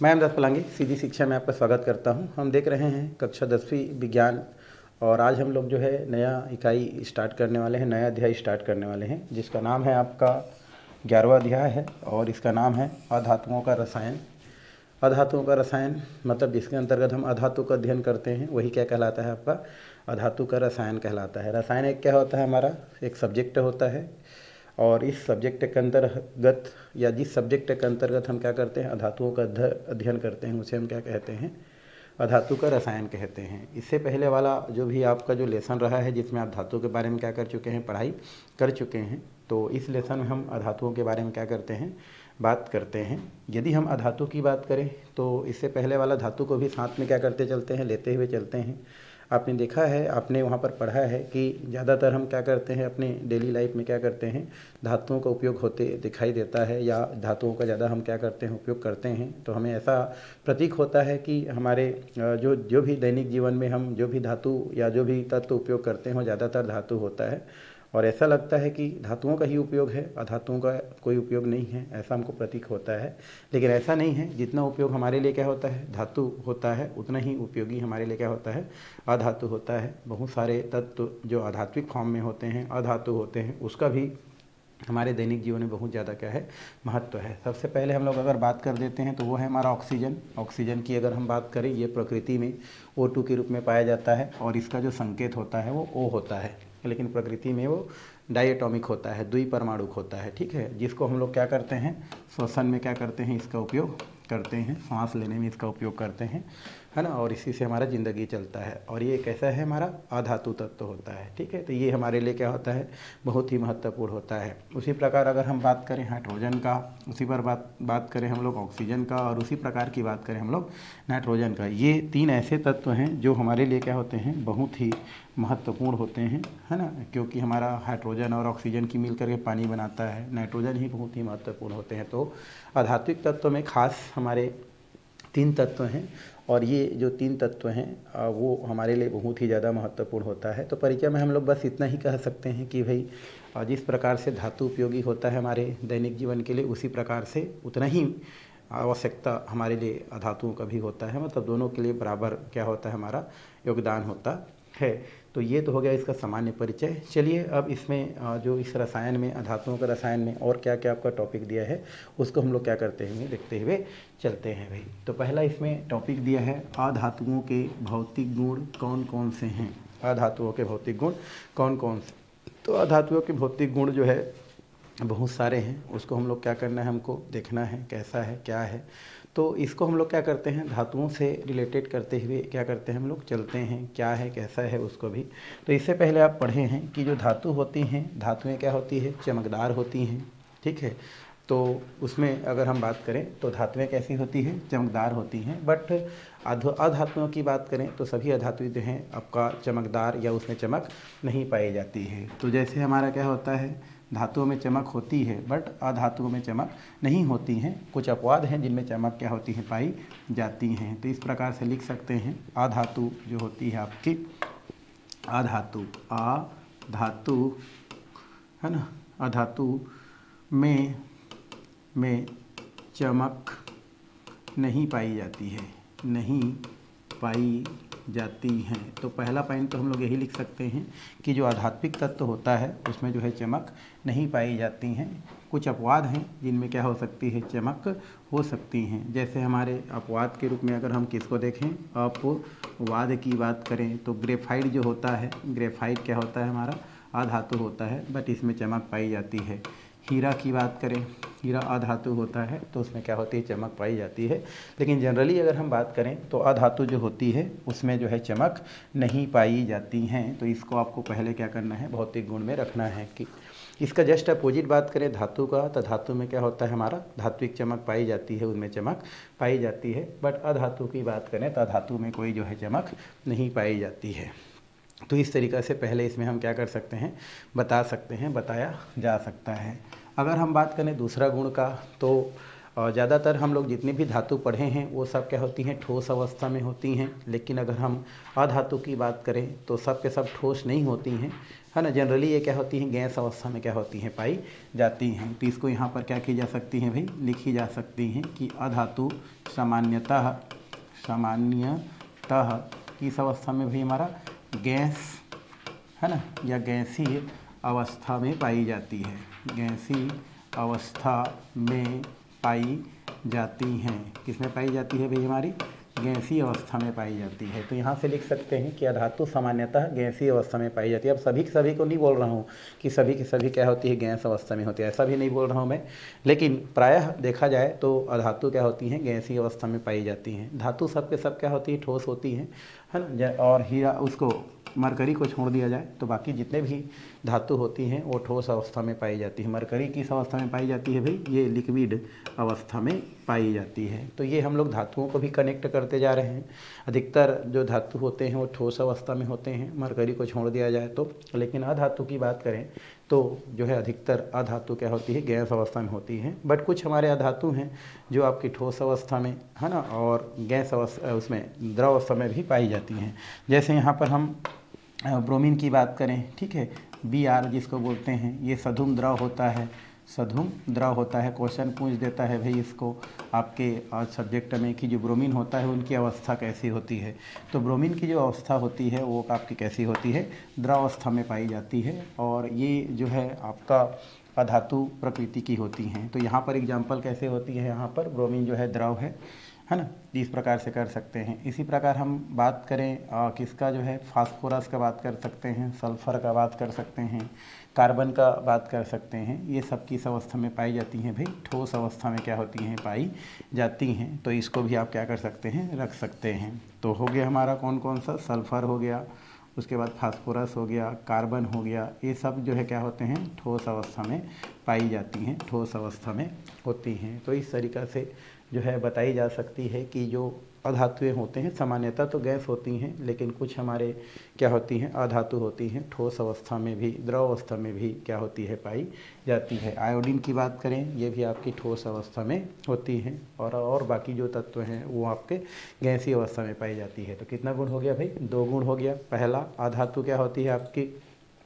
मैं अहमदास पलांगी सीधी शिक्षा में आपका स्वागत करता हूं। हम देख रहे हैं कक्षा 10वीं विज्ञान और आज हम लोग जो है नया इकाई स्टार्ट करने वाले हैं, नया अध्याय स्टार्ट करने वाले हैं जिसका नाम है आपका 11वां अध्याय है और इसका नाम है अधातुओं का रसायन। अधातुओं का रसायन मतलब जिसके अंतर्गत हम अधातु का अध्ययन करते हैं वही क्या कहलाता है, आपका अधातु का रसायन कहलाता है। रसायन एक क्या होता है, हमारा एक सब्जेक्ट होता है और इस सब्जेक्ट के अंतर्गत या जिस सब्जेक्ट के अंतर्गत हम क्या करते हैं, अधातुओं का अध्ययन करते हैं उसे हम क्या कहते हैं, अधातु का रसायन कहते हैं। इससे पहले वाला जो भी आपका जो लेसन रहा है जिसमें आप धातु के बारे में क्या कर चुके हैं, पढ़ाई कर चुके हैं, तो इस लेसन में हम अधातुओं के बारे में क्या करते हैं, बात करते हैं। यदि हम अधातु की बात करें तो इससे पहले वाला धातु को भी साथ में क्या करते चलते हैं, लेते हुए चलते हैं। आपने देखा है, आपने वहाँ पर पढ़ा है कि ज़्यादातर हम क्या करते हैं, अपने डेली लाइफ में क्या करते हैं, धातुओं का उपयोग होते दिखाई देता है या धातुओं का ज़्यादा हम क्या करते हैं, उपयोग करते हैं। तो हमें ऐसा प्रतीक होता है कि हमारे जो भी दैनिक जीवन में हम जो भी धातु या जो भी तत्व उपयोग करते हैं वो ज़्यादातर धातु होता है और ऐसा लगता है कि धातुओं का ही उपयोग है, अधातुओं का कोई उपयोग नहीं है, ऐसा हमको प्रतीक होता है। लेकिन ऐसा नहीं है, जितना उपयोग हमारे लिए क्या होता है, धातु होता है, उतना ही उपयोगी हमारे लिए क्या होता है, अधातु होता है। बहुत सारे तत्व जो आधात्विक फॉर्म में होते हैं, अधातु होते हैं, उसका भी हमारे दैनिक जीवन में बहुत ज़्यादा क्या है, महत्व है। सबसे पहले हम लोग अगर बात कर देते हैं तो वो है हमारा ऑक्सीजन। ऑक्सीजन की अगर हम बात करें, ये प्रकृति में O2 के रूप में पाया जाता है और इसका जो संकेत होता है वो O होता है, लेकिन प्रकृति में वो डायटॉमिक होता है, द्विपरमाणुक होता है, ठीक है, जिसको हम लोग क्या करते हैं, श्वसन में क्या करते हैं, इसका उपयोग करते हैं, सांस लेने में इसका उपयोग करते हैं, है ना, और इसी से हमारा ज़िंदगी चलता है। और ये कैसा है, हमारा अधातु तत्व होता है, ठीक है। तो ये हमारे लिए क्या होता है, बहुत ही महत्वपूर्ण होता है। उसी प्रकार अगर हम बात करें हाइड्रोजन का, उसी पर बात करें हम लोग ऑक्सीजन का और उसी प्रकार की बात करें हम लोग नाइट्रोजन का, ये तीन ऐसे तत्व हैं जो हमारे लिए क्या होते हैं, बहुत ही महत्वपूर्ण होते हैं, है ना, क्योंकि हमारा हाइड्रोजन और ऑक्सीजन की मिलकर के पानी बनाता है, नाइट्रोजन ही बहुत ही महत्वपूर्ण होते हैं। तो आधात्विक तत्व में खास हमारे तीन तत्व हैं और ये जो तीन तत्व हैं वो हमारे लिए बहुत ही ज़्यादा महत्वपूर्ण होता है। तो परिचय में हम लोग बस इतना ही कह सकते हैं कि भाई जिस प्रकार से धातु उपयोगी होता है हमारे दैनिक जीवन के लिए, उसी प्रकार से उतना ही आवश्यकता हमारे लिए अधातुओं का भी होता है, मतलब दोनों के लिए बराबर क्या होता है, हमारा योगदान होता है। तो ये तो हो गया इसका सामान्य परिचय। चलिए अब इसमें जो इस रसायन में, अधातुओं का रसायन में और क्या क्या आपका टॉपिक दिया है उसको हम लोग क्या करते हैं, देखते हुए चलते हैं भाई। तो पहला इसमें टॉपिक दिया है अधातुओं के भौतिक गुण कौन कौन से हैं। अधातुओं के भौतिक गुण कौन कौन से, तो अधातुओं के भौतिक गुण जो है बहुत सारे हैं, उसको हम लोग क्या करना है, हमको देखना है कैसा है, क्या है। तो इसको हम लोग क्या करते हैं, धातुओं से रिलेटेड करते हुए क्या करते हैं, हम लोग चलते हैं, क्या है कैसा है उसको भी। तो इससे पहले आप पढ़े हैं कि जो धातु होती हैं, धातुएं क्या होती है, चमकदार होती हैं, ठीक है। तो उसमें अगर हम बात करें तो धातुएं कैसी होती हैं, चमकदार होती हैं। बट अधातुओं की बात करें तो सभी अधातु जो हैं आपका चमकदार या उसमें चमक नहीं पाई जाती है। तो जैसे हमारा क्या होता है, धातुओं में चमक होती है बट अधातुओं में चमक नहीं होती हैं। कुछ अपवाद हैं जिनमें चमक क्या होती है, पाई जाती हैं। तो इस प्रकार से लिख सकते हैं, अधातु जो होती है आपकी, अधातु है ना, अधातु में चमक नहीं पाई जाती है, नहीं पाई जाती हैं। तो पहला पॉइंट तो हम लोग यही लिख सकते हैं कि जो आध्यात्मिक तत्व होता है उसमें जो है चमक नहीं पाई जाती हैं। कुछ अपवाद हैं जिनमें क्या हो सकती है, चमक हो सकती हैं। जैसे हमारे अपवाद के रूप में अगर हम किसको देखें, अपवाद की बात करें तो ग्रेफाइट जो होता है, ग्रेफाइट क्या होता है, हमारा अधातु होता है बट इसमें चमक पाई जाती है। हीरा की बात करें, हीरा अधातु होता है तो उसमें क्या होती है, चमक पाई जाती है। लेकिन जनरली अगर हम बात करें तो अधातु जो होती है उसमें जो है चमक नहीं पाई जाती हैं। तो इसको आपको पहले क्या करना है, भौतिक गुण में रखना है। कि इसका जस्ट अपोजिट बात करें धातु का, तो धातु में क्या होता है, हमारा धात्विक चमक पाई जाती है, उनमें चमक पाई जाती है। बट अधातु की बात करें तो धातु में कोई जो है चमक नहीं पाई जाती है। तो इस तरीक़े से पहले इसमें हम क्या कर सकते हैं, बता सकते हैं, बताया जा सकता है। अगर हम बात करें दूसरा गुण का तो और ज़्यादातर हम लोग जितनी भी धातु पढ़े हैं वो सब क्या होती हैं, ठोस अवस्था में होती हैं। लेकिन अगर हम अधातु की बात करें तो सब के सब ठोस नहीं होती हैं, है ना। जनरली ये क्या होती हैं, गैस अवस्था में क्या होती हैं, पाई जाती हैं। तो इसको यहाँ पर क्या की जा सकती हैं भाई, लिखी जा सकती हैं कि अधातु सामान्यतः किस अवस्था में भाई हमारा, गैस, है ना, या गैसीय अवस्था में पाई जाती है, गैसीय अवस्था में पाई जाती हैं। किस में पाई जाती है भाई, हमारी गैसीय अवस्था में पाई जाती है। तो यहाँ से लिख सकते हैं कि अधातु सामान्यतः गैसीय अवस्था में पाई जाती है। अब सभी को नहीं बोल रहा हूँ कि सभी की सभी क्या होती है, गैस अवस्था में होती है, ऐसा भी नहीं बोल रहा हूँ मैं। लेकिन प्रायः देखा जाए तो अधातु क्या होती हैं, गैसीय अवस्था में पाई जाती हैं। धातु सब के सब क्या होती है, ठोस होती हैं, है ना। और हीरा, उसको मरकरी को छोड़ दिया जाए तो बाकी जितने भी धातु होती हैं वो ठोस अवस्था में पाई जाती है। मरकरी किस अवस्था में पाई जाती है भाई, ये लिक्विड अवस्था में पाई जाती है। तो ये हम लोग धातुओं को भी कनेक्ट करते जा रहे हैं। अधिकतर जो धातु होते हैं वो ठोस अवस्था में होते हैं, मरकरी को छोड़ दिया जाए तो। लेकिन अधातु की बात करें तो जो है अधिकतर अधातु क्या होती है, गैस अवस्था में होती है। बट कुछ हमारे अधातु हैं जो आपकी ठोस अवस्था में, है ना, और गैस अवस्था, उसमें द्रव अवस्था में भी पाई जाती हैं। जैसे यहाँ पर हम ब्रोमीन की बात करें, ठीक है, Br जिसको बोलते हैं, ये सधुम द्रव होता है, सधुम द्रव होता है। क्वेश्चन पूछ देता है भाई इसको आपके सब्जेक्ट में कि जो ब्रोमीन होता है उनकी अवस्था कैसी होती है। तो ब्रोमीन की जो अवस्था होती है वो आपकी कैसी होती है, द्रव अवस्था में पाई जाती है। और ये जो है आपका अधातु प्रकृति की होती हैं। तो यहाँ पर एग्जाम्पल कैसे होती है, यहाँ पर ब्रोमीन जो है द्रव है ना, इस प्रकार से कर सकते हैं। इसी प्रकार हम बात करें किसका, जो है फास्फोरस का बात कर सकते हैं, सल्फर का बात कर सकते हैं, कार्बन का बात कर सकते हैं। ये सब किस अवस्था में पाई जाती हैं भाई, ठोस अवस्था में क्या होती हैं, पाई जाती हैं। तो इसको भी आप क्या कर सकते हैं, रख सकते हैं। तो हो गया हमारा कौन कौन सा, सल्फर हो गया, उसके बाद फास्फोरस हो गया, कार्बन हो गया, ये सब जो है क्या होते हैं, ठोस अवस्था में पाई जाती हैं, ठोस अवस्था में होती हैं। तो इस तरीक़ा से जो है बताई जा सकती है कि जो अधातुएं होते हैं सामान्यतः तो गैस होती हैं, लेकिन कुछ हमारे क्या होती हैं, अधातु होती हैं, ठोस अवस्था में भी, द्रव अवस्था में भी क्या होती है, पाई जाती है। आयोडीन की बात करें, ये भी आपकी ठोस अवस्था में होती हैं। और बाकी जो तत्व हैं वो आपके गैसीय अवस्था में पाई जाती है। तो कितना गुण हो गया भाई, 2 गुण हो गया। पहला, अधातु क्या होती है आपकी,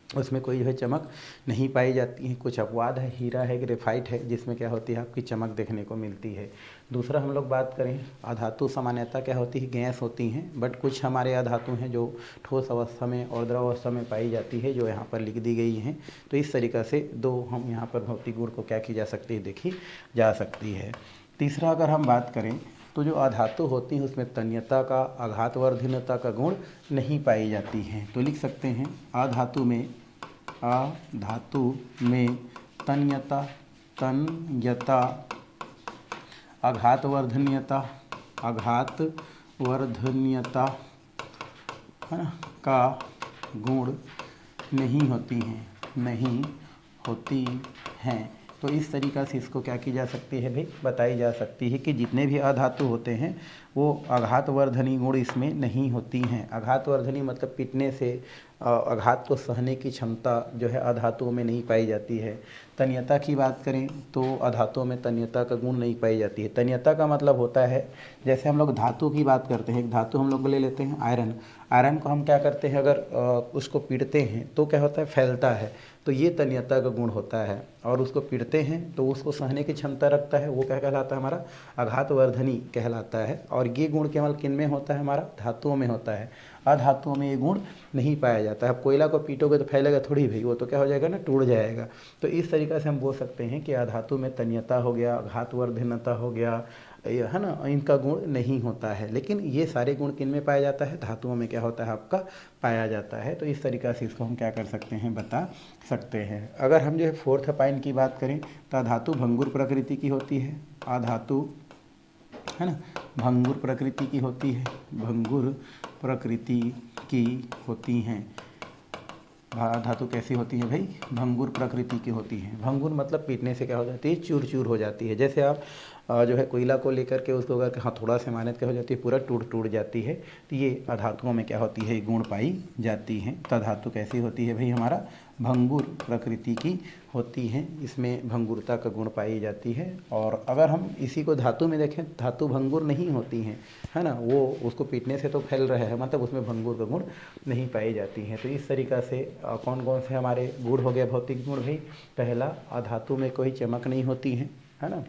उसमें कोई जो है चमक नहीं पाई जाती है। कुछ अपवाद है, हीरा है, ग्रेफाइट है, जिसमें क्या होती है आपकी चमक देखने को मिलती है। दूसरा हम लोग बात करें, अधातु सामान्यतः क्या होती है, गैस होती हैं। बट कुछ हमारे अधातु हैं जो ठोस अवस्था में और द्रव अवस्था में पाई जाती है, जो यहाँ पर लिख दी गई हैं। तो इस तरीक़ा से 2 हम यहाँ पर भौतिक गुण को क्या की जा सकती है, देखी जा सकती है। तीसरा अगर हम बात करें तो जो अधातु होती हैं उसमें तन्यता का, आघातवर्धनता का गुण नहीं पाई जाती हैं। तो लिख सकते हैं अधातु में तन्यता, आघातवर्धनीयता, है ना, का गुण नहीं होती हैं। तो इस तरीक़ा से इसको क्या की जा सकती है भाई, बताई जा सकती है कि जितने भी अधातु होते हैं वो आघातवर्धनी गुण इसमें नहीं होती हैं। आघातवर्धनी मतलब पीटने से आघात को सहने की क्षमता जो है अधातुओं में नहीं पाई जाती है। तन्यता की बात करें तो अधातुओं में तन्यता का गुण नहीं पाई जाती है। तन्यता का मतलब होता है, जैसे हम लोग धातु की बात करते हैं, एक धातु हम लोग ले लेते हैं आयरन। आयरन को हम क्या करते हैं, अगर उसको पीटते हैं तो क्या होता है, फैलता है। तो ये तन्यता का गुण होता है। और उसको पीटते हैं तो उसको सहने की क्षमता रखता है, वो क्या कहलाता है, हमारा आघातवर्धनी कहलाता है। और ये गुण केवल किन में होता है, हमारा धातुओं में होता है। अधातुओं में ये गुण नहीं पाया जाता है। अब कोयला को पीटोगे तो फैलेगा थोड़ी भाई, वो तो क्या हो जाएगा ना, टूट जाएगा। तो इस तरीक़ा से हम बोल सकते हैं कि अधातु में तन्यता हो गया, आघातवर्धनता हो गया, है ना, इनका गुण नहीं होता है। लेकिन ये सारे गुण किन में पाया जाता है, धातुओं में क्या होता है आपका, पाया जाता है। तो इस तरीक़ा से इसको हम क्या कर सकते हैं, बता सकते हैं। अगर हम जो है फोर्थ पॉइंट की बात करें तो धातु भंगुर प्रकृति की होती है। अधातु, है ना, भंगुर प्रकृति की होती है, भंगुर प्रकृति की होती हैं। धातु कैसी होती है भाई, भंगुर प्रकृति की होती है। भंगुर मतलब पीटने से क्या हो जाती है, चूर चूर हो जाती है। जैसे आप जो है कोयला को लेकर के उसको अगर हाँ थोड़ा सा मानत क्या हो जाती है, पूरा टूट जाती है। तो ये अधातुओं में क्या होती है, गुण पाई जाती हैं। तो धातु कैसी होती है भाई, हमारा भंगुर प्रकृति की होती हैं, इसमें भंगुरता का गुण पाई जाती है। और अगर हम इसी को धातु में देखें, धातु भंगुर नहीं होती हैं, है ना, वो उसको पीटने से तो फैल रहा है, मतलब उसमें भंगुर का गुण नहीं पाई जाती हैं। तो इस तरीक़ा से कौन कौन से हमारे गुण हो गए भौतिक गुण भाई? पहला, अधातु में कोई चमक नहीं होती है ना,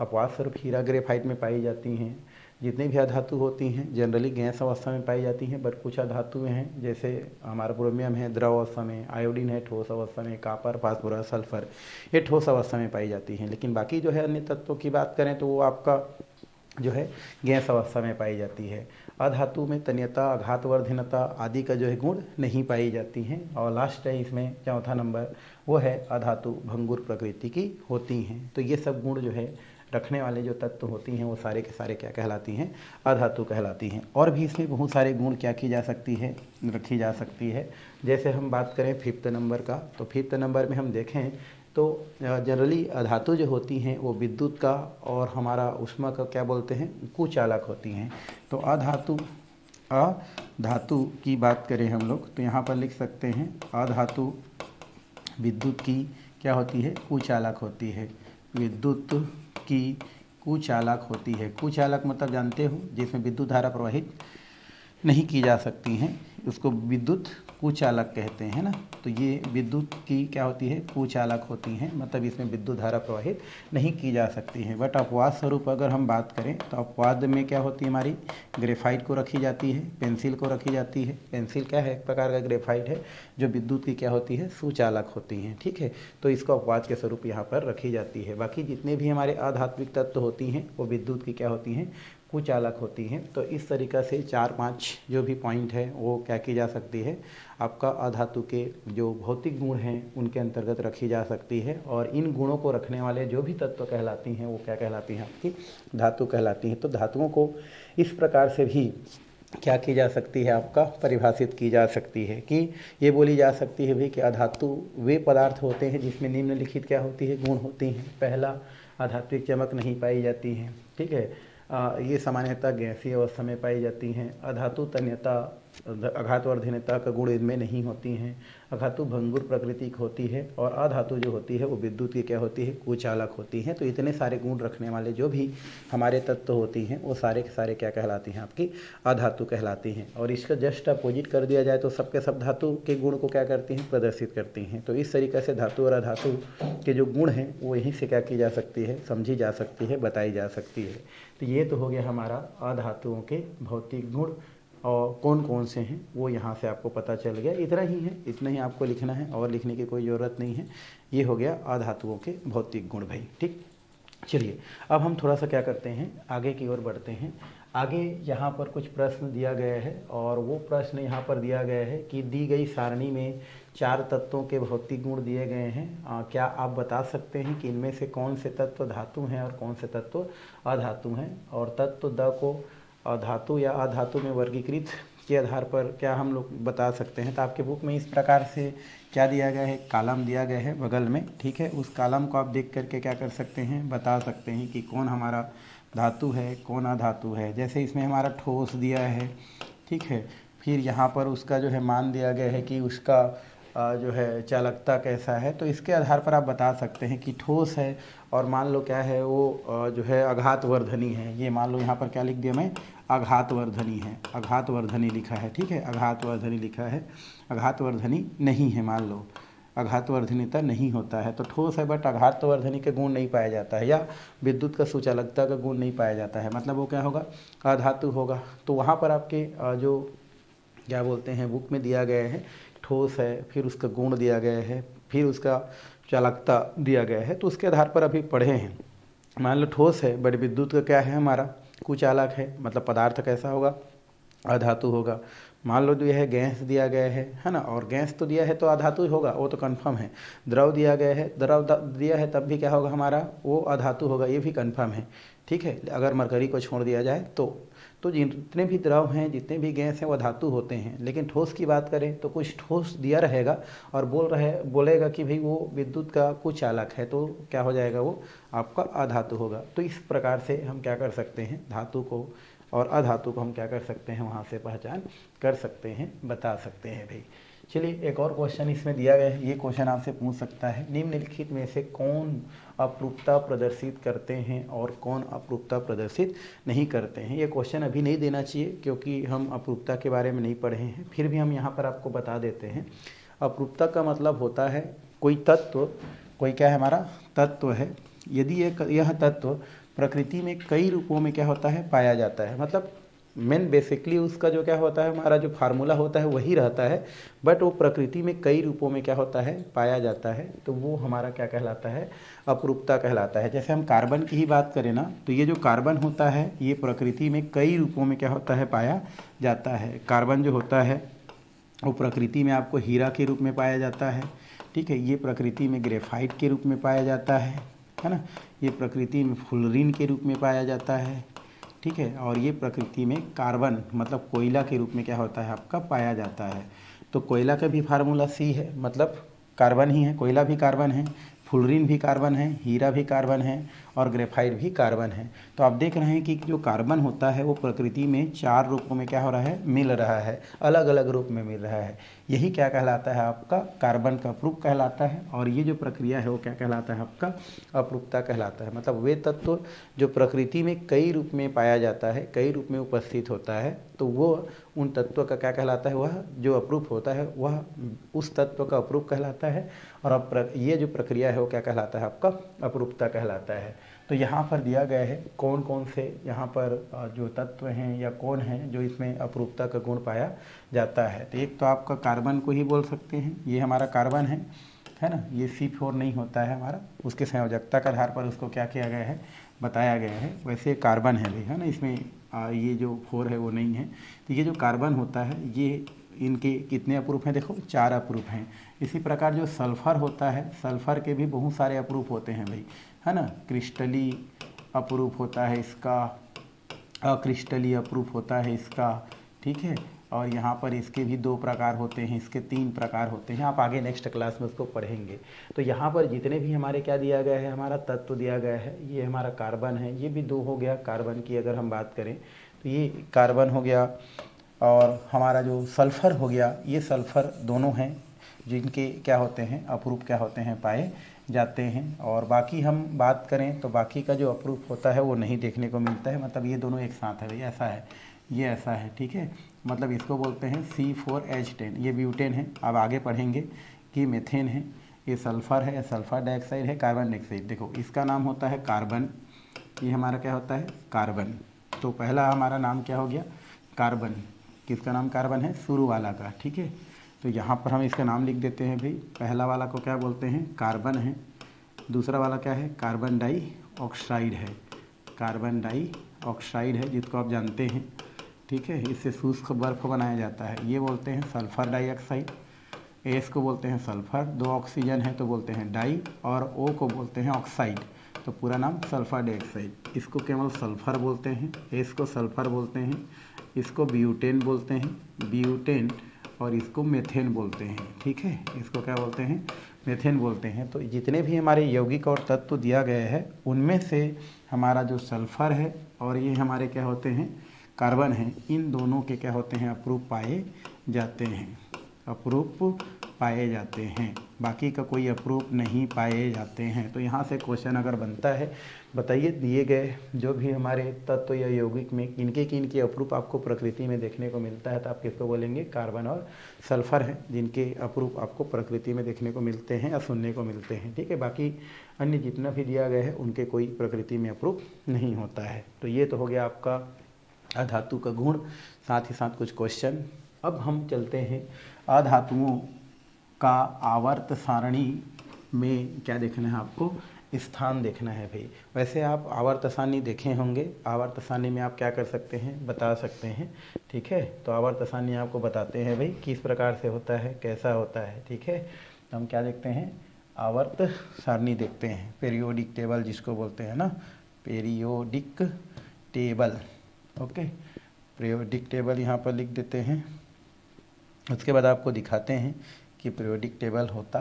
अपवाद स्वरूप हीरा ग्रेफाइट में पाई जाती हैं। जितनी भी अधातु होती हैं जनरली गैस अवस्था में पाई जाती हैं, बट कुछ अधातुएँ हैं जैसे हमारा ब्रोमियम है द्रव अवस्था में, आयोडीन है ठोस अवस्था में, कापर, फास्फोरस, सल्फर ये ठोस अवस्था में पाई जाती हैं। लेकिन बाकी जो है अन्य तत्वों की बात करें तो वो आपका जो है गैस अवस्था में पाई जाती है। अधातु में तन्यता, आघातवर्धनता आदि का जो है गुण नहीं पाई जाती हैं। और लास्ट है इसमें चौथा नंबर, वो है अधातु भंगुर प्रकृति की होती हैं। तो ये सब गुण जो है रखने वाले जो तत्व होती हैं वो सारे के सारे क्या कहलाती हैं? अधातु कहलाती हैं। और भी इसमें बहुत सारे गुण क्या की जा सकती है, रखी जा सकती है। जैसे हम बात करें 5th नंबर का, तो 5th नंबर में हम देखें तो जनरली अधातु जो होती हैं वो विद्युत का और हमारा ऊष्मा का क्या बोलते हैं, कुचालक होती हैं। तो अधातु की बात करें हम लोग तो यहाँ पर लिख सकते हैं अधातु विद्युत की क्या होती है, कुचालक होती है। विद्युत की कुचालक होती है। कुचालक मतलब जानते हो जिसमें विद्युत धारा प्रवाहित नहीं की जा सकती हैं, उसको विद्युत कुचालक कहते हैं ना। तो ये विद्युत की क्या होती है, कुचालक होती हैं, मतलब इसमें विद्युत धारा प्रवाहित नहीं की जा सकती है। बट अपवाद स्वरूप अगर हम बात करें तो अपवाद में क्या होती है हमारी, ग्रेफाइट को रखी जाती है, पेंसिल को रखी जाती है। पेंसिल क्या है, एक प्रकार का ग्रेफाइट है जो विद्युत की क्या होती है, सुचालक होती हैं, ठीक है। तो इसको अपवाद के स्वरूप यहाँ पर रखी जाती है। बाकी जितने भी हमारे आध्यात्मिक तत्व होती हैं वो विद्युत की क्या होती हैं, कुचालक होती हैं। तो इस तरीक़ा से 4-5 जो भी पॉइंट है वो क्या की जा सकती है, आपका अधातु के जो भौतिक गुण हैं उनके अंतर्गत रखी जा सकती है। और इन गुणों को रखने वाले जो भी तत्व कहलाती हैं वो क्या कहलाती हैं, आपकी धातु कहलाती हैं। तो धातुओं को इस प्रकार से भी क्या की जा सकती है, आपका परिभाषित की जा सकती है कि ये बोली जा सकती है भी कि अधातु वे पदार्थ होते हैं जिसमें निम्नलिखित क्या होती है, गुण होती हैं। पहला, अधात्विक चमक नहीं पाई जाती है, ठीक है। ये सामान्यतः गैसीय अवस्था में पाई जाती हैं। अधातु तन्यता, आघातवर्धनता का गुण इनमें नहीं होती हैं। अधातु भंगुर प्रकृति की होती है। और अधातु जो होती है वो विद्युत की क्या होती है, कुचालक होती हैं। तो इतने सारे गुण रखने वाले जो भी हमारे तत्व होती हैं वो सारे के सारे क्या कहलाती हैं, आपकी अधातु कहलाती हैं। और इसका जस्ट अपोजिट कर दिया जाए तो सबके सब धातु के गुण को क्या करती हैं, प्रदर्शित करती हैं। तो इस तरीके से धातु और अधातु के जो गुण हैं वो यहीं से क्या की जा सकती है, समझी जा सकती है, बताई जा सकती है। तो ये तो हो गया हमारा अधातुओं के भौतिक गुण और कौन कौन से हैं वो यहाँ से आपको पता चल गया। इतना ही है, इतना ही आपको लिखना है और लिखने की कोई ज़रूरत नहीं है। ये हो गया अधातुओं के भौतिक गुण भाई, ठीक। चलिए अब हम थोड़ा सा क्या करते हैं, आगे की ओर बढ़ते हैं। आगे यहाँ पर कुछ प्रश्न दिया गया है और वो प्रश्न यहाँ पर दिया गया है कि दी गई सारणी में 4 तत्वों के भौतिक गुण दिए गए हैं। क्या आप बता सकते हैं कि इनमें से कौन से तत्व धातु हैं और कौन से तत्व अधातु हैं। और तत्व द को धातु या अधातु में वर्गीकृत के आधार पर क्या हम लोग बता सकते हैं। तो आपके बुक में इस प्रकार से क्या दिया गया है, कालम दिया गया है बगल में, ठीक है। उस कालम को आप देख करके क्या कर सकते हैं, बता सकते हैं कि कौन हमारा धातु है, कौन अधातु है। जैसे इसमें हमारा ठोस दिया है, ठीक है। फिर यहाँ पर उसका जो है मान दिया गया है कि उसका जो है चालकता कैसा है। तो इसके आधार पर आप बता सकते हैं कि ठोस है और मान लो क्या है वो जो है आघातवर्धनी है। ये मान लो यहाँ पर क्या लिख दिया मैं, आघातवर्धनी है, आघातवर्धनी लिखा है, ठीक है। आघातवर्धनी लिखा है, आघातवर्धनी नहीं है, मान लो आघातवर्धनीता नहीं होता है। तो ठोस है बट आघातवर्धनी के गुण नहीं पाया जाता है, या विद्युत का सुचालकता का गुण नहीं पाया जाता है, मतलब वो क्या होगा, अधातु होगा। तो वहाँ पर आपके जो क्या बोलते हैं बुक में दिया गया है, ठोस है, फिर उसका गुण दिया गया है, फिर उसका चालकता दिया गया है। तो उसके आधार पर अभी पढ़े हैं। मान लो ठोस है बट विद्युत का क्या है हमारा, कुचालक है, मतलब पदार्थ कैसा होगा, अधातु होगा। मान लो जो यह गैस दिया गया है ना, और गैस तो दिया है तो अधातु होगा, वो तो कंफर्म है। द्रव दिया गया है, द्रव दिया है तब भी क्या होगा हमारा, वो अधातु होगा, ये भी कंफर्म है, ठीक है। अगर मरकरी को छोड़ दिया जाए तो जितने भी द्रव हैं, जितने भी गैस हैं वो धातु होते हैं। लेकिन ठोस की बात करें तो कुछ ठोस दिया रहेगा और बोलेगा कि भाई वो विद्युत का कुचालक है, तो क्या हो जाएगा, वो आपका अधातु होगा। तो इस प्रकार से हम क्या कर सकते हैं, धातु को और अधातु को हम क्या कर सकते हैं, वहाँ से पहचान कर सकते हैं, बता सकते हैं भाई। चलिए एक और क्वेश्चन इसमें दिया गया है, ये क्वेश्चन आपसे पूछ सकता है, निम्नलिखित में से कौन अपरूपता प्रदर्शित करते हैं और कौन अपरूपता प्रदर्शित नहीं करते हैं। ये क्वेश्चन अभी नहीं देना चाहिए क्योंकि हम अपरूपता के बारे में नहीं पढ़े हैं, फिर भी हम यहाँ पर आपको बता देते हैं। अपरूपता का मतलब होता है कोई तत्व, कोई क्या है हमारा तत्व है, यदि यह तत्व प्रकृति में कई रूपों में क्या होता है पाया जाता है, मतलब मेन बेसिकली उसका जो क्या होता है हमारा जो फार्मूला होता है वही रहता है, बट वो प्रकृति में कई रूपों में क्या होता है पाया जाता है, तो वो हमारा क्या कहलाता है अपरूपता कहलाता है। जैसे हम कार्बन की ही बात करें ना, तो ये जो कार्बन होता है ये प्रकृति में कई रूपों में क्या होता है पाया जाता है। कार्बन जो होता है वो प्रकृति में आपको हीरा के रूप में पाया जाता है, ठीक है, ये प्रकृति में ग्रेफाइट के रूप में पाया जाता है ना, ये प्रकृति में फुलरीन के रूप में पाया जाता है, ठीक है, और ये प्रकृति में कार्बन मतलब कोयला के रूप में क्या होता है आपका पाया जाता है। तो कोयला का भी फार्मूला सी है, मतलब कार्बन ही है, कोयला भी कार्बन है, फुलरीन भी कार्बन है, हीरा भी कार्बन है और ग्रेफाइट भी कार्बन है। तो आप देख रहे हैं कि जो कार्बन होता है वो प्रकृति में 4 रूपों में क्या हो रहा है मिल रहा है, अलग अलग रूप में मिल रहा है, यही क्या कहलाता है आपका कार्बन का अपरूप कहलाता है। और ये जो प्रक्रिया है वो क्या कहलाता है आपका अपरूपता कहलाता है। मतलब वे तत्व जो प्रकृति में कई रूप में पाया जाता है, कई रूप में उपस्थित होता है, तो वो उन तत्वों का क्या कहलाता है, वह जो अपरूप होता है वह उस तत्व का अपरूप कहलाता है। और अब ये जो प्रक्रिया है वो क्या कहलाता है आपका अपरूपता कहलाता है। तो यहाँ पर दिया गया है कौन कौन से यहाँ पर जो तत्व हैं या कौन हैं जो इसमें अपरूपता का गुण पाया जाता है। तो एक तो आपका कार्बन को ही बोल सकते हैं, ये हमारा कार्बन है ना, ये C4 नहीं होता है हमारा, उसके संयोजकता के आधार पर उसको क्या किया गया है बताया गया है, वैसे कार्बन है भाई, है ना, इसमें ये जो 4 है वो नहीं है। तो ये जो कार्बन होता है ये इनके कितने अपरूप हैं, देखो 4 अपरूप हैं। इसी प्रकार जो सल्फ़र होता है, सल्फ़र के भी बहुत सारे अपरूप होते हैं भाई, है ना, क्रिस्टली अपरूप होता है इसका, अक्रिस्टली अपरूप होता है इसका, ठीक है, और यहाँ पर इसके भी 2 प्रकार होते हैं, इसके 3 प्रकार होते हैं, आप आगे नेक्स्ट क्लास में उसको पढ़ेंगे। तो यहाँ पर जितने भी हमारे क्या दिया गया है, हमारा तत्व दिया गया है, ये हमारा कार्बन है, ये भी 2 हो गया कार्बन की अगर हम बात करें तो ये कार्बन हो गया, और हमारा जो सल्फ़र हो गया, ये सल्फ़र दोनों हैं जिनके क्या होते हैं अपरूप क्या होते हैं पाए जाते हैं। और बाकी हम बात करें तो बाकी का जो अपरूप होता है वो नहीं देखने को मिलता है, मतलब ये दोनों एक साथ है भाई, ऐसा है, ये ऐसा है, ठीक है, मतलब इसको बोलते हैं C4H10, ये ब्यूटेन है। अब आगे पढ़ेंगे कि मेथेन है, ये सल्फ़र है, सल्फ़र डाइऑक्साइड है, कार्बन डाइऑक्साइड, देखो इसका नाम होता है कार्बन, ये हमारा क्या होता है कार्बन। तो पहला हमारा नाम क्या हो गया कार्बन, किसका नाम कार्बन है शुरू वाला का, ठीक है। तो यहाँ पर हम इसका नाम लिख देते हैं भाई, पहला वाला को क्या बोलते हैं कार्बन है, दूसरा वाला क्या है कार्बन डाइऑक्साइड है, कार्बन डाइऑक्साइड है जिसको आप जानते हैं, ठीक है, इससे शुष्क बर्फ़ बनाया जाता है, ये बोलते हैं सल्फ़र डाइऑक्साइड। एस को बोलते हैं सल्फ़र, 2 ऑक्सीजन है तो बोलते हैं डाई, और ओ को बोलते हैं ऑक्साइड, तो पूरा नाम सल्फ़र डाइऑक्साइड। इसको केवल सल्फ़र बोलते हैं, एस को सल्फ़र बोलते हैं, इसको ब्यूटेन बोलते हैं, ब्यूटेन, और इसको मेथेन बोलते हैं, ठीक है, इसको क्या बोलते हैं मेथेन बोलते हैं। तो जितने भी हमारे यौगिक और तत्व दिया गया है उनमें से हमारा जो सल्फ़र है और ये हमारे क्या होते हैं कार्बन है, इन दोनों के क्या होते हैं अपरूप पाए जाते हैं, अपरूप पाए जाते हैं, बाकी का कोई अपरूप नहीं पाए जाते हैं। तो यहाँ से क्वेश्चन अगर बनता है, बताइए दिए गए जो भी हमारे तत्व या यौगिक में किनके अपरूप आपको प्रकृति में देखने को मिलता है, तो आप किसको बोलेंगे कार्बन और सल्फ़र हैं जिनके अपरूप आपको प्रकृति में देखने को मिलते हैं या सुनने को मिलते हैं, ठीक है। बाकी अन्य जितना भी दिया गया है उनके कोई प्रकृति में अपरूप नहीं होता है। तो ये तो हो गया आपका अधातु का गुण, साथ ही साथ कुछ क्वेश्चन। अब हम चलते हैं अधातुओं का आवर्त सारणी में क्या देखना है आपको स्थान देखना है भाई। वैसे आप आवर्त सारणी देखे होंगे, आवर्त सारणी में आप क्या कर सकते हैं बता सकते हैं, ठीक है। तो आवर्त सारणी आपको बताते हैं भाई किस प्रकार से होता है, कैसा होता है, ठीक है। तो हम क्या देखते हैं आवर्त सारणी देखते हैं, पीरियोडिक टेबल जिसको बोलते हैं ना, periodic table, okay, periodic table यहाँ पर लिख देते हैं। उसके बाद आपको दिखाते हैं कि पीरियोडिक टेबल होता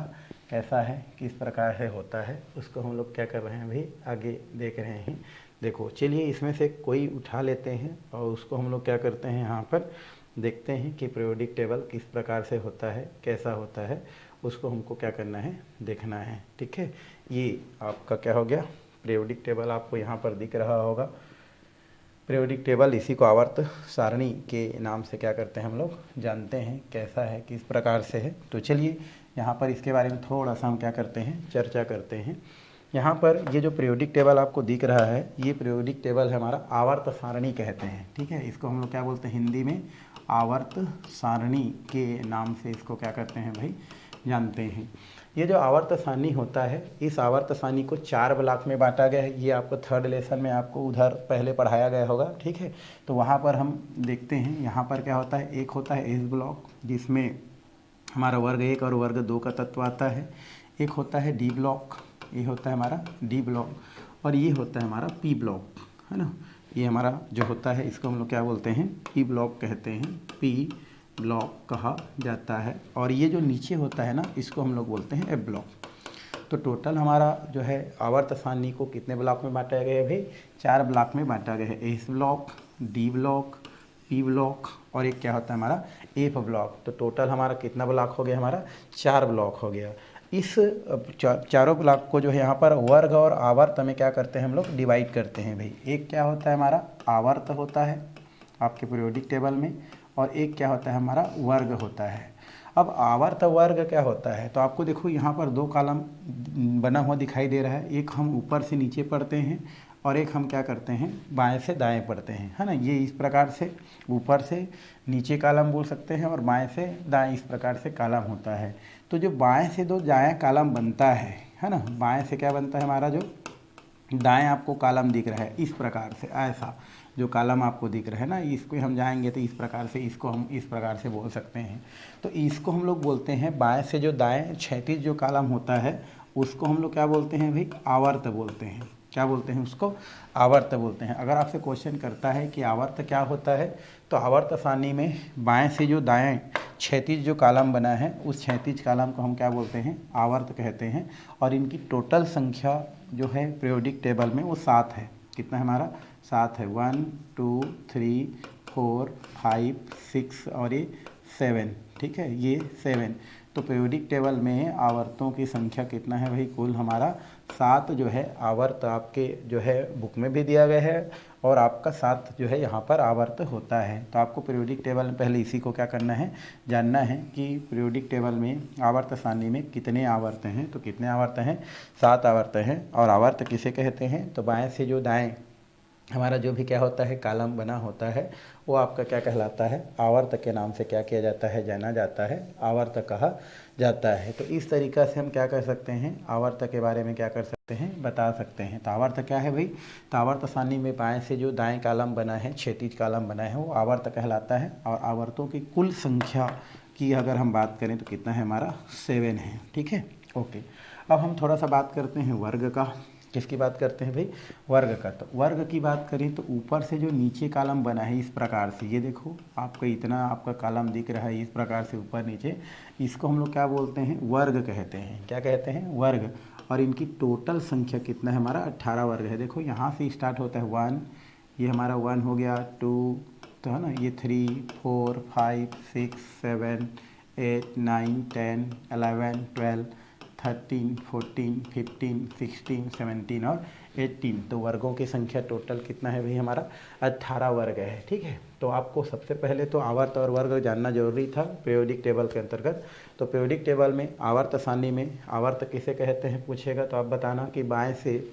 कैसा है, किस प्रकार से होता है, उसको हम लोग क्या कर रहे हैं भाई आगे देख रहे हैं। देखो चलिए इसमें से कोई उठा लेते हैं और उसको हम लोग क्या करते हैं यहाँ पर देखते हैं कि पीरियोडिक टेबल किस प्रकार से होता है, कैसा होता है, उसको हमको क्या करना है, देखना है। ठीक है, ये आपका क्या हो गया, पीरियोडिक टेबल आपको यहाँ पर दिख रहा होगा। पीरियोडिक टेबल, इसी को आवर्त सारणी के नाम से क्या करते हैं हम लोग जानते हैं, कैसा है, किस प्रकार से है। तो चलिए यहाँ पर इसके बारे में थोड़ा सा हम क्या करते हैं, चर्चा करते हैं। यहाँ पर ये जो पीरियोडिक टेबल आपको दिख रहा है, ये पीरियोडिक टेबल है हमारा आवर्त सारणी कहते हैं। ठीक है, इसको हम लोग क्या बोलते हैं हिंदी में, आवर्त सारणी के नाम से इसको क्या करते हैं भाई, जानते हैं। ये जो आवर्त सारणी होता है, इस आवर्त सारणी को 4 ब्लॉक में बांटा गया है। ये आपको थर्ड लेसन में आपको उधर पहले पढ़ाया गया होगा। ठीक है, तो वहाँ पर हम देखते हैं, यहाँ पर क्या होता है, एक होता है एस ब्लॉक जिसमें हमारा वर्ग 1 और वर्ग 2 का तत्व आता है। एक होता है डी ब्लॉक, ये होता है हमारा डी ब्लॉक, और ये होता है हमारा पी ब्लॉक, है ना। ये हमारा जो होता है इसको हम लोग क्या बोलते हैं, पी ब्लॉक कहते हैं, पी ब्लॉक कहा जाता है। और ये जो नीचे होता है ना, इसको हम लोग बोलते हैं एफ ब्लॉक। तो टोटल हमारा जो है आवर्त सारणी को कितने ब्लॉक में बांटा गया है भाई, 4 ब्लॉक में बांटा गया है। S block, D block, P block और एक क्या होता है हमारा एफ ब्लॉक। तो टोटल हमारा कितना ब्लॉक हो गया, हमारा 4 ब्लॉक हो गया। इस चारों ब्लॉक को जो है यहाँ पर वर्ग और आवर्त में क्या करते हैं हम लोग, डिवाइड करते हैं भाई। एक क्या होता है हमारा आवर्त होता है आपके पीरियोडिक टेबल में, और एक क्या होता है हमारा वर्ग होता है। अब आवर्त वर्ग क्या होता है, तो आपको देखो यहाँ पर 2 कॉलम बना हुआ दिखाई दे रहा है। एक हम ऊपर से नीचे पढ़ते हैं और एक हम क्या करते हैं, बाएं से दाएं पढ़ते हैं, है ना। ये इस प्रकार से ऊपर से नीचे कॉलम बोल सकते हैं और बाएं से दाएं इस प्रकार से कॉलम होता है। तो जो बाएं से दो दाएं कॉलम बनता है ना, बाएं से क्या बनता है हमारा, जो दाएं आपको कॉलम दिख रहा है इस प्रकार से, ऐसा जो कॉलम आपको दिख रहा है ना, इसको हम जाएंगे तो इस प्रकार से, इसको हम इस प्रकार से बोल सकते हैं। तो इसको हम लोग बोलते हैं, बाएं से जो दाएं क्षैतिज जो कॉलम होता है उसको हम लोग क्या बोलते हैं भाई, आवर्त बोलते हैं। क्या बोलते हैं उसको, आवर्त बोलते हैं। अगर आपसे क्वेश्चन करता है कि आवर्त क्या होता है, तो आवर्त सारणी में बाएं से जो दाएं क्षैतिज जो कॉलम बना है, उस क्षैतिज कॉलम को हम क्या बोलते हैं, आवर्त कहते हैं। और इनकी टोटल संख्या जो है पीरियोडिक टेबल में वो 7 है। कितना है हमारा, 7 है। 1 2 3 4 5 6 और ये 7। ठीक है, ये 7। तो पीरियोडिक टेबल में आवर्तों की संख्या कितना है भाई, कुल हमारा 7 जो है आवर्त आपके जो है बुक में भी दिया गया है, और आपका 7 जो है यहाँ पर आवर्त होता है। तो आपको पीरियोडिक टेबल में पहले इसी को क्या करना है, जानना है कि पीरियोडिक टेबल में आवर्त सारणी में कितने आवर्त हैं। तो कितने आवर्त हैं, 7 आवर्त हैं। और आवर्त किसे कहते हैं, तो बाएं से जो दाएं हमारा जो भी क्या होता है कॉलम बना होता है, वो आपका क्या कहलाता है, आवर्त के नाम से क्या किया जाता है, जाना जाता है, आवर्त कहा जाता है। तो इस तरीक़ा से हम क्या कर सकते हैं, आवर्त के बारे में क्या कर सकते हैं, बता सकते हैं। तो आवर्त क्या है भाई, तो आवर्त सारणी में बाएं से जो दाएं कॉलम बना है, क्षैतिज कॉलम बना है, वो आवर्त कहलाता है। और आवर्तों की कुल संख्या की अगर हम बात करें तो कितना है हमारा, 7 है। ठीक है, ओके। अब हम थोड़ा सा बात करते हैं वर्ग का। किसकी बात करते हैं भाई, वर्ग का। तो वर्ग की बात करें तो ऊपर से जो नीचे कॉलम बना है इस प्रकार से, ये देखो आपका इतना आपका कॉलम दिख रहा है इस प्रकार से ऊपर नीचे, इसको हम लोग क्या बोलते हैं, वर्ग कहते हैं। क्या कहते हैं, वर्ग। और इनकी टोटल संख्या कितना है हमारा, 18 वर्ग है। देखो यहाँ से स्टार्ट होता है 1, ये हमारा 1 हो गया, 2 तो है ना, ये 3 4 5 6 7 8 9 10 11 12 13 14 15 16 17 और 18। तो वर्गों की संख्या टोटल कितना है भाई हमारा, 18 वर्ग है। ठीक है, तो आपको सबसे पहले तो आवर्त और वर्ग जानना जरूरी था पीरियोडिक टेबल के अंतर्गत। तो पीरियोडिक टेबल में आवर्त सारणी में आवर्त किसे कहते हैं पूछेगा तो आप बताना कि बाएं से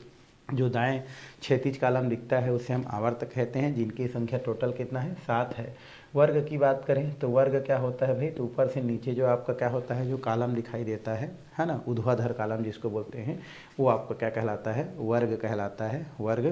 जो दाएं क्षैतिज कॉलम दिखता है उसे हम आवर्त कहते हैं, जिनकी संख्या टोटल कितना है, 7 है। वर्ग की बात करें तो वर्ग क्या होता है भाई, तो ऊपर से नीचे जो आपका क्या होता है, जो कॉलम दिखाई देता है ना, ऊर्ध्वाधर कॉलम जिसको बोलते हैं, वो आपका क्या कहलाता है, वर्ग कहलाता है, वर्ग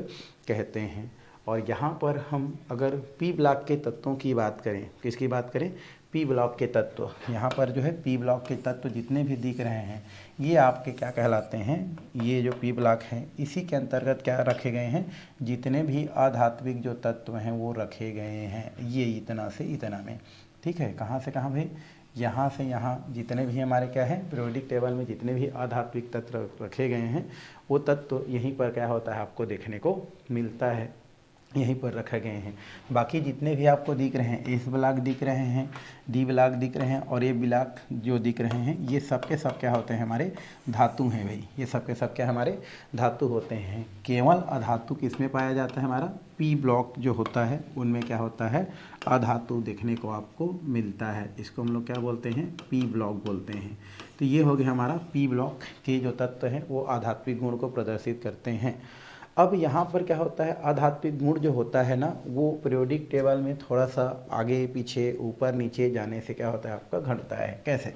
कहते हैं। और यहाँ पर हम अगर पी ब्लॉक के तत्वों की बात करें, किसकी बात करें, पी ब्लॉक के तत्व। यहाँ पर जो है पी ब्लॉक के तत्व जितने भी दिख रहे हैं ये आपके क्या कहलाते हैं, ये जो पी ब्लॉक हैं इसी के अंतर्गत क्या रखे गए हैं, जितने भी अधात्विक जो तत्व हैं वो रखे गए हैं, ये इतना से इतना में। ठीक है, कहाँ से कहाँ भाई, यहाँ से यहाँ जितने भी हमारे क्या है पीरियोडिक टेबल में जितने भी अधात्विक तत्व रखे गए हैं वो तत्व यहीं पर क्या होता है आपको देखने को मिलता है। यहीं पर रखे गए हैं। बाकी जितने भी आपको दिख रहे हैं, एस ब्लॉक दिख रहे हैं, डी ब्लॉक दिख रहे हैं और ए ब्लॉक जो दिख रहे हैं, ये सब के सब क्या होते हैं, हमारे धातु हैं भाई। ये सब के सब क्या हमारे धातु होते हैं। केवल अधातु किसमें पाया जाता है, हमारा पी ब्लॉक जो होता है उनमें क्या होता है, अधातु देखने को आपको मिलता है। इसको हम लोग क्या बोलते हैं, पी ब्लॉक बोलते हैं। तो ये हो गया हमारा पी ब्लॉक के जो तत्व हैं वो आधात्विक गुण को प्रदर्शित करते हैं। अब यहाँ पर क्या होता है, आधात्विक गुण जो होता है ना, वो पीरियोडिक टेबल में थोड़ा सा आगे पीछे ऊपर नीचे जाने से क्या होता है, आपका घटता है। कैसे?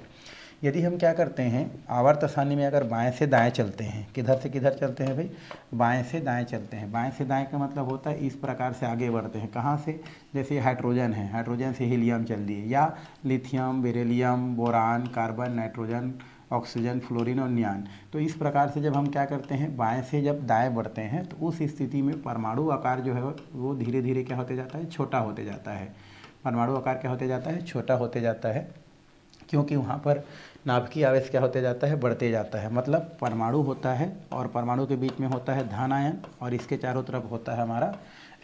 यदि हम क्या करते हैं, आवर्त सारणी में अगर बाएं से दाएं चलते हैं, किधर से किधर चलते हैं भाई, बाएं से दाएं चलते हैं। बाएं से दाएं का मतलब होता है इस प्रकार से आगे बढ़ते हैं। कहाँ से? जैसे हाइड्रोजन है, हाइड्रोजन से हीलियम चल दिए, या lithium, beryllium, boron, carbon, nitrogen, oxygen, fluorine और नियान। तो इस प्रकार से जब हम क्या करते हैं, बाएं से जब दाएं बढ़ते हैं, तो उस स्थिति में परमाणु आकार जो है वो धीरे धीरे क्या होते जाता है, छोटा होते जाता है। परमाणु आकार क्या होते जाता है, छोटा होते जाता है, क्योंकि वहाँ पर नाभिकीय आवेश क्या होते जाता है, बढ़ते जाता है। मतलब परमाणु होता है और परमाणु के बीच में होता है धन आयन और इसके चारों तरफ होता है हमारा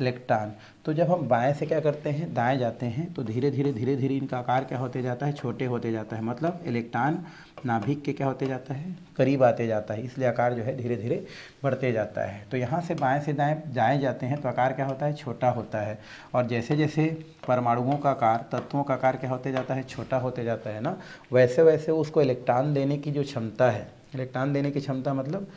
इलेक्ट्रॉन। तो जब हम बाएं से क्या करते हैं, दाएं जाते हैं, तो धीरे धीरे इनका आकार क्या होते जाता है, छोटे होते जाता है। मतलब इलेक्ट्रॉन नाभिक के क्या होते जाता है, करीब आते जाता है, इसलिए आकार जो है धीरे धीरे बढ़ते जाता है। तो यहाँ से बाएं से दाएं जाते हैं तो आकार क्या होता है, छोटा होता है। और जैसे जैसे परमाणुओं का आकार, तत्वों का आकार क्या होते जाता है, छोटा होते जाता है ना, वैसे वैसे उसको इलेक्ट्रॉन देने की जो क्षमता है, इलेक्ट्रॉन देने की क्षमता मतलब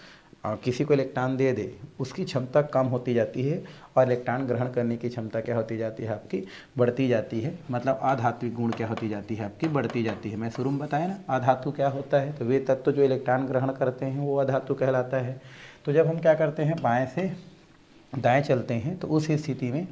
किसी को इलेक्ट्रॉन दे दे, उसकी क्षमता कम होती जाती है और इलेक्ट्रॉन ग्रहण करने की क्षमता क्या होती जाती है, आपकी बढ़ती जाती है। मतलब अधात्विक गुण क्या होती जाती है, आपकी बढ़ती जाती है। मैं शुरू में बताया ना अधातु क्या होता है, तो वे तत्व जो इलेक्ट्रॉन ग्रहण करते हैं वो अधातु कहलाता है। तो जब हम क्या करते हैं, बाएं से दाएं चलते हैं, तो उस स्थिति में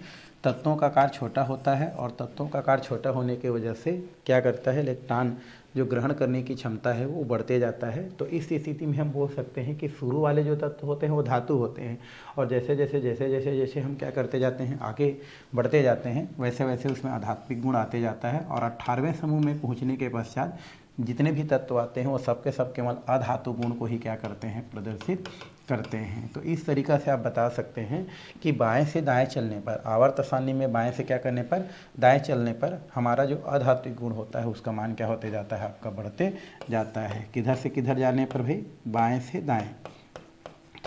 तत्वों का आकार छोटा होता है और तत्वों का आकार छोटा होने की वजह से क्या करता है, इलेक्ट्रॉन जो ग्रहण करने की क्षमता है वो बढ़ते जाता है। तो इस स्थिति में हम बोल सकते हैं कि शुरू वाले जो तत्व होते हैं वो धातु होते हैं, और जैसे जैसे हम क्या करते जाते हैं, आगे बढ़ते जाते हैं, वैसे वैसे उसमें आध्यात्मिक गुण आते जाता है। और 18वें समूह में पहुंचने के पश्चात जितने भी तत्व आते हैं वो सबके सब केवल अधातु गुण को ही क्या करते हैं, प्रदर्शित करते हैं। तो इस तरीक़ा से आप बता सकते हैं कि बाएं से दाएं चलने पर, आवर्त सारणी में बाएं से क्या करने पर, दाएं चलने पर हमारा जो अधात्विक गुण होता है उसका मान क्या होते जाता है, आपका बढ़ते जाता है। किधर से किधर जाने पर भाई, बाएं से दाएं।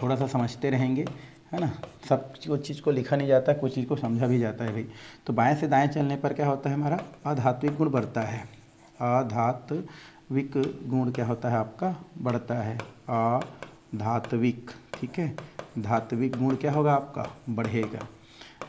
थोड़ा सा समझते रहेंगे, है ना, सब कुछ चीज़ को लिखा नहीं जाता, कुछ चीज़ को समझा भी जाता है भाई। तो बाएं से दाएं चलने पर क्या होता है, हमारा अधात्विक गुण बढ़ता है। अधात्विक गुण क्या होता है, आपका बढ़ता है। अधात्विक, ठीक है, धात्विक गुण क्या होगा, आपका बढ़ेगा।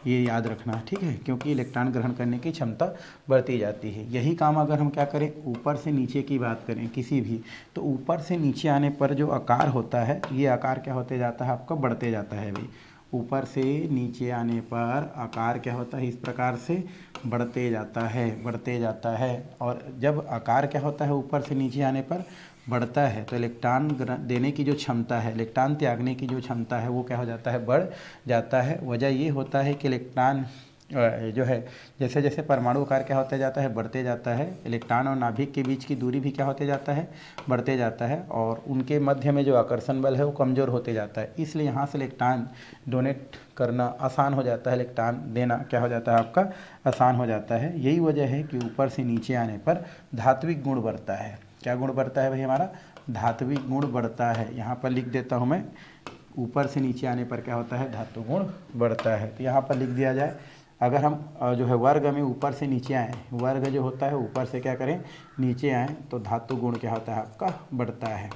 ये याद रखना, ठीक है, क्योंकि इलेक्ट्रॉन ग्रहण करने की क्षमता बढ़ती जाती है। यही काम अगर हम क्या करें, ऊपर से नीचे की बात करें किसी भी, तो ऊपर से नीचे आने पर जो आकार होता है, ये आकार क्या होते जाता है, आपका बढ़ते जाता है भाई। ऊपर से नीचे आने पर आकार क्या होता है, इस प्रकार से बढ़ते जाता है, बढ़ते जाता है। और जब आकार क्या होता है, ऊपर से नीचे आने पर बढ़ता है, तो इलेक्ट्रॉन देने की जो क्षमता है, इलेक्ट्रॉन त्यागने की जो क्षमता है, वो क्या हो जाता है, बढ़ जाता है। वजह ये होता है कि इलेक्ट्रॉन जो है, जैसे जैसे परमाणु आकार क्या होता जाता है, बढ़ते जाता है, इलेक्ट्रॉन और नाभिक के बीच की दूरी भी क्या होते जाता है, बढ़ते जाता है, और उनके मध्य में जो आकर्षण बल है वो कमज़ोर होते जाता है। इसलिए यहाँ से इलेक्ट्रॉन डोनेट करना आसान हो जाता है, इलेक्ट्रॉन देना क्या हो जाता है, आपका आसान हो जाता है। यही वजह है कि ऊपर से नीचे आने पर धात्विक गुण बढ़ता है। क्या गुण बढ़ता है भाई, हमारा धात्विक गुण बढ़ता है। यहाँ पर लिख देता हूँ मैं, ऊपर से नीचे आने पर क्या होता है, धातु गुण बढ़ता है। तो यहाँ पर लिख दिया जाए, अगर हम जो है वर्ग में ऊपर से नीचे आए, वर्ग जो होता है ऊपर से क्या करें, नीचे आए, तो धातु गुण क्या होता है, आपका बढ़ता है।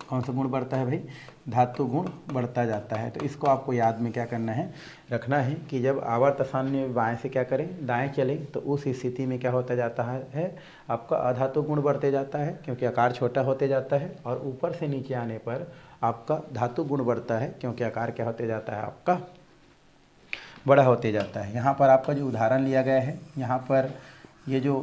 कौन सा गुण बढ़ता है भाई, धातु गुण बढ़ता जाता है। तो इसको आपको याद में क्या करना है, रखना है कि जब आवर्त सारणी में बाएं से क्या करें, दाएं चले, तो उस स्थिति में क्या होता जाता है, आपका अधातु गुण बढ़ते जाता है, क्योंकि आकार छोटा होते जाता है। और ऊपर से नीचे आने पर आपका धातु गुण बढ़ता है, क्योंकि आकार क्या होते जाता है, आपका बड़ा होते जाता है। यहाँ पर आपका जो उदाहरण लिया गया है, यहाँ पर ये जो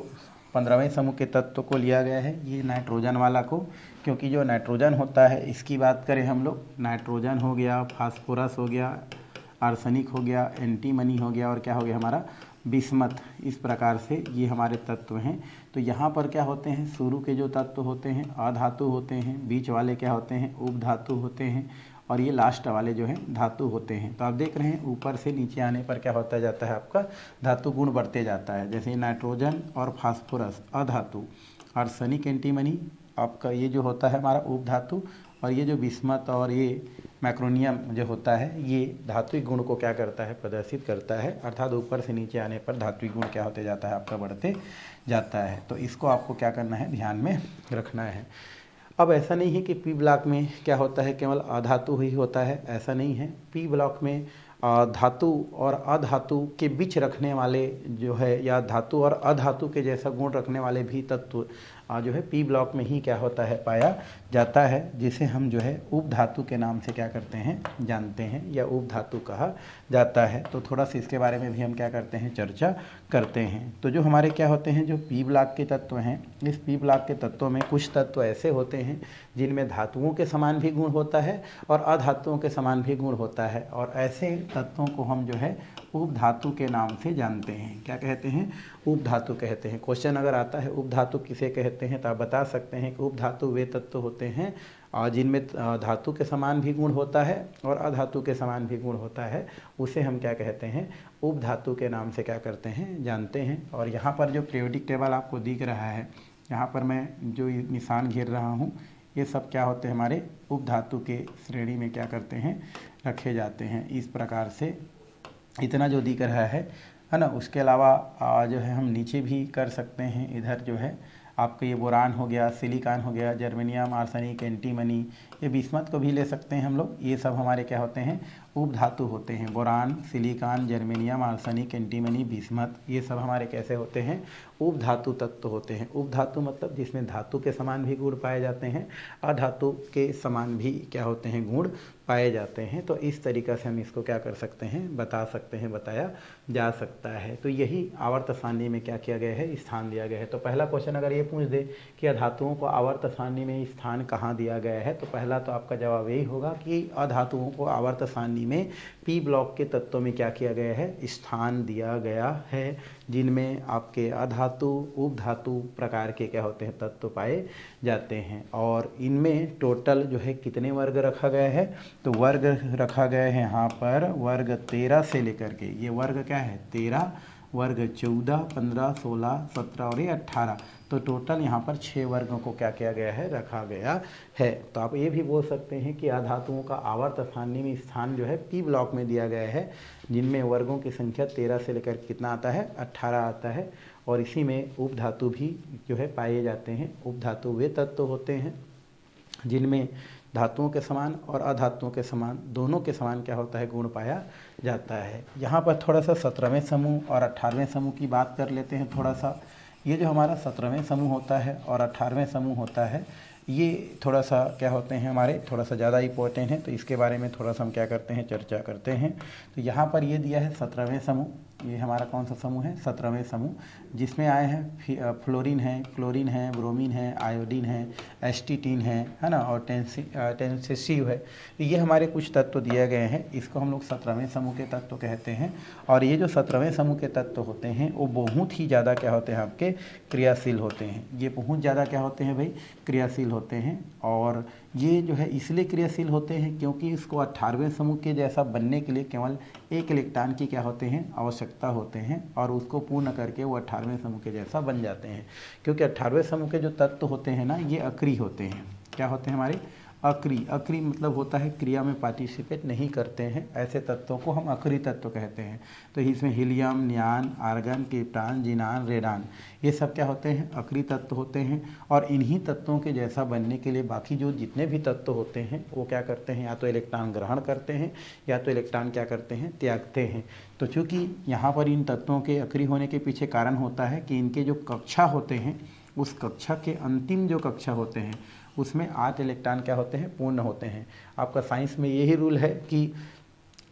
15वें समूह के तत्व को लिया गया है, ये नाइट्रोजन वाला को, क्योंकि जो नाइट्रोजन होता है, इसकी बात करें हम लोग, नाइट्रोजन हो गया, फास्फोरस हो गया, आर्सेनिक हो गया, एंटीमनी हो गया, और क्या हो गया हमारा बिस्मथ। इस प्रकार से ये हमारे तत्व हैं। तो यहाँ पर क्या होते हैं, शुरू के जो तत्व होते हैं अधातु होते हैं, बीच वाले क्या होते हैं, उपधातु होते हैं, और ये लास्ट वाले जो हैं धातु होते हैं। तो आप देख रहे हैं ऊपर से नीचे आने पर क्या होता जाता है, आपका धातु गुण बढ़ते जाता है। जैसे नाइट्रोजन और फास्फोरस अधातु, आर्सेनिक एंटीमनी आपका ये जो होता है हमारा उपधातु, और ये जो बिस्मत और ये मैक्रोनियम जो होता है ये धात्विक गुण को क्या करता है, प्रदर्शित करता है। अर्थात ऊपर से नीचे आने पर धात्विक गुण क्या होते जाता है, आपका बढ़ते जाता है। तो इसको आपको क्या करना है, ध्यान में रखना है। अब ऐसा नहीं है कि पी ब्लॉक में क्या होता है केवल अधातु ही होता है, ऐसा नहीं है। पी ब्लॉक में धातु और अधातु के बीच रखने वाले जो है, या धातु और अधातु के जैसा गुण रखने वाले भी तत्व जो है पी ब्लॉक में ही क्या होता है, पाया जाता है, जिसे हम जो है उपधातु के नाम से क्या करते हैं, जानते हैं, या उपधातु कहा जाता है। तो थोड़ा सा इसके बारे में भी हम क्या करते हैं, चर्चा करते हैं। तो जो हमारे क्या होते हैं, जो पी ब्लॉक के तत्व हैं, इस पी ब्लॉक के तत्वों में कुछ तत्व ऐसे होते हैं जिनमें धातुओं के समान भी गुण होता है और अधातुओं के समान भी गुण होता है, और ऐसे तत्वों को हम जो है उपधातु के नाम से जानते हैं। क्या कहते हैं, उपधातु कहते हैं। क्वेश्चन अगर आता है उपधातु किसे कहते हैं, तो आप बता सकते हैं कि उपधातु वे तत्व होते हैं जिनमें धातु के समान भी गुण होता है और अधातु के समान भी गुण होता है, उसे हम क्या कहते हैं, उपधातु के नाम से क्या करते हैं, जानते हैं। और यहाँ पर जो पीरियोडिक टेबल आपको दिख रहा है, यहाँ पर मैं जो निशान घेर रहा हूँ, ये सब क्या होते हैं, हमारे उपधातु के श्रेणी में क्या करते हैं, रखे जाते हैं। इस प्रकार से इतना जो दिख रहा है ना। उसके अलावा जो है हम नीचे भी कर सकते हैं। इधर जो है आपका ये बोरान हो गया, सिलिकॉन हो गया, जर्मेनियम, आर्सेनिक, एंटीमनी, ये बिस्मत को भी ले सकते हैं हम लोग। ये सब हमारे क्या होते हैं, उपधातु होते हैं। Boron, silicon, germanium, arsenic, antimony, bismuth, ये सब हमारे कैसे होते हैं, उपधातु तत्व होते हैं। उपधातु मतलब जिसमें धातु के समान भी गुण पाए जाते हैं, अधातु के समान भी क्या होते हैं, गुण पाए जाते हैं। तो इस तरीक़ा से हम इसको क्या कर सकते हैं, बता सकते हैं, बताया जा सकता है। तो यही आवर्त सारणी में क्या किया गया है, स्थान दिया गया है। तो पहला क्वेश्चन अगर ये पूछ दे कि अधातुओं को आवर्त सारणी में स्थान कहाँ दिया गया है, तो पहला तो आपका जवाब यही होगा कि अधातुओं को आवर्त सारणी में पी ब्लॉक के तत्वों में क्या किया गया है, स्थान दिया गया है, जिनमें आपके अधातु, उपधातु प्रकार के क्या होते हैं, तत्व पाए जाते हैं। और इनमें टोटल जो है कितने वर्ग रखा गया है, तो वर्ग रखा गया है यहाँ पर वर्ग 13 से लेकर के, ये वर्ग क्या है 13, वर्ग 14, 15, 16, 17 और ये 18। तो टोटल यहाँ पर 6 वर्गों को क्या किया गया है, रखा गया है। तो आप ये भी बोल सकते हैं कि अधातुओं का आवर्त सारणी में स्थान जो है पी ब्लॉक में दिया गया है, जिनमें वर्गों की संख्या 13 से लेकर कितना आता है, 18 आता है। और इसी में उपधातु भी जो है पाए जाते हैं। उपधातु वे तत्व होते हैं जिनमें धातुओं के समान और अधातुओं के समान, दोनों के समान क्या होता है, गुण पाया जाता है। यहाँ पर थोड़ा सा 17वें समूह और 18वें समूह की बात कर लेते हैं थोड़ा सा। ये जो हमारा 17वें समूह होता है और 18वें समूह होता है, ये थोड़ा सा क्या होते हैं, हमारे थोड़ा सा ज़्यादा इंपॉर्टेंट है। तो इसके बारे में थोड़ा सा हम क्या करते हैं, चर्चा करते हैं। तो यहाँ पर ये दिया है 17वें समूह। ये हमारा कौन सा समूह है, 17वें समूह, जिसमें आए हैं फ्लोरीन है, क्लोरीन है, ब्रोमीन है, आयोडीन है, एस्टीटीन है ना, और टेंसेसिव है। ये हमारे कुछ तत्व दिए गए हैं। इसको हम लोग 17वें समूह के तत्व कहते हैं। और ये जो 17वें समूह के तत्व होते हैं वो बहुत ही ज़्यादा क्या होते हैं, आपके क्रियाशील होते हैं। ये बहुत ज़्यादा क्या होते हैं भाई, क्रियाशील होते हैं। और ये जो है इसलिए क्रियाशील होते हैं क्योंकि इसको 18वें समूह के जैसा बनने के लिए केवल एक इलेक्ट्रॉन की क्या होते हैं, आवश्यकता होते हैं, और उसको पूर्ण करके वो 18वें समूह के जैसा बन जाते हैं। क्योंकि 18वें समूह के जो तत्व होते हैं ना, ये अक्रिय होते हैं। क्या होते हैं हमारे, अक्रिय। अक्रिय मतलब होता है क्रिया में पार्टिसिपेट नहीं करते हैं, ऐसे तत्वों को हम अक्रिय तत्व कहते हैं। तो इसमें हीलियम, नियान, आर्गन, क्रिप्टॉन, जिनान, रेडान, ये सब क्या होते हैं, अक्रिय तत्व होते हैं। और इन्हीं तत्वों के जैसा बनने के लिए बाकी जो जितने भी तत्व होते हैं वो क्या करते हैं, या तो इलेक्ट्रॉन ग्रहण करते हैं या तो इलेक्ट्रॉन क्या करते हैं, त्यागते हैं। तो चूँकि यहाँ पर इन तत्वों के अक्रिय होने के पीछे कारण होता है कि इनके जो कक्षा होते हैं, उस कक्षा के अंतिम जो कक्षा होते हैं उसमें 8 इलेक्ट्रॉन क्या होते हैं, पूर्ण होते हैं। आपका साइंस में यही रूल है कि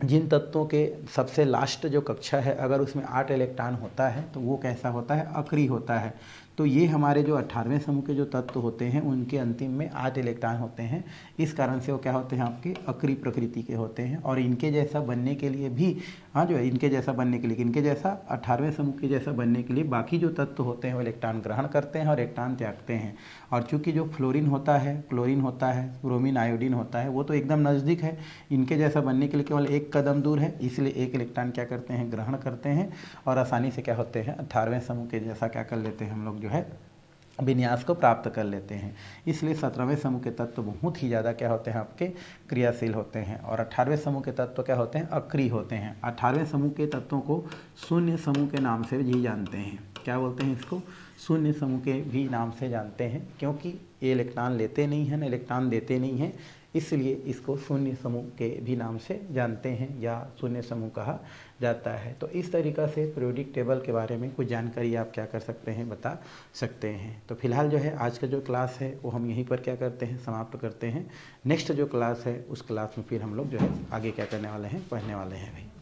जिन तत्वों के सबसे लास्ट जो कक्षा है, अगर उसमें 8 इलेक्ट्रॉन होता है तो वो कैसा होता है, अक्रिय होता है। तो ये हमारे जो 18वें समूह के जो तत्व होते हैं उनके अंतिम में 8 इलेक्ट्रॉन होते हैं। इस कारण से वो क्या होते हैं, आपके अक्रिय प्रकृति के होते हैं। और इनके जैसा बनने के लिए भी हाँ जो है इनके जैसा बनने के लिए, इनके जैसा 18वें समूह के जैसा बनने के लिए बाकी जो तत्व होते हैं वो इलेक्ट्रॉन ग्रहण करते हैं और इलेक्ट्रॉन त्यागते हैं। और चूंकि जो फ्लोरीन होता है, क्लोरीन होता है, ब्रोमीन, आयोडीन होता है, वो तो एकदम नज़दीक है, इनके जैसा बनने के लिए केवल एक कदम दूर है, इसलिए एक इलेक्ट्रॉन क्या करते हैं, ग्रहण करते हैं और आसानी से क्या होते हैं, 18वें समूह के जैसा क्या कर लेते हैं हम लोग जो है विन्यास को प्राप्त कर लेते हैं। इसलिए 17वें समूह के तत्व बहुत ही ज़्यादा क्या होते हैं, आपके क्रियाशील होते हैं। और 18वें समूह के तत्व क्या होते हैं, अक्रिय होते हैं। 18वें समूह के तत्वों को शून्य समूह के नाम से भी जानते हैं। क्या बोलते हैं इसको, शून्य समूह के भी नाम से जानते हैं, क्योंकि ये इलेक्ट्रॉन लेते नहीं हैं, इलेक्ट्रॉन देते नहीं हैं, इसलिए इसको शून्य समूह के भी नाम से जानते हैं या शून्य समूह कहा जाता है। तो इस तरीक़ा से पीरियोडिक टेबल के बारे में कुछ जानकारी आप क्या कर सकते हैं, बता सकते हैं। तो फिलहाल जो है आज का जो क्लास है वो हम यहीं पर क्या करते हैं, समाप्त करते हैं। नेक्स्ट जो क्लास है उस क्लास में फिर हम लोग जो है आगे क्या करने वाले हैं, पढ़ने वाले हैं भाई।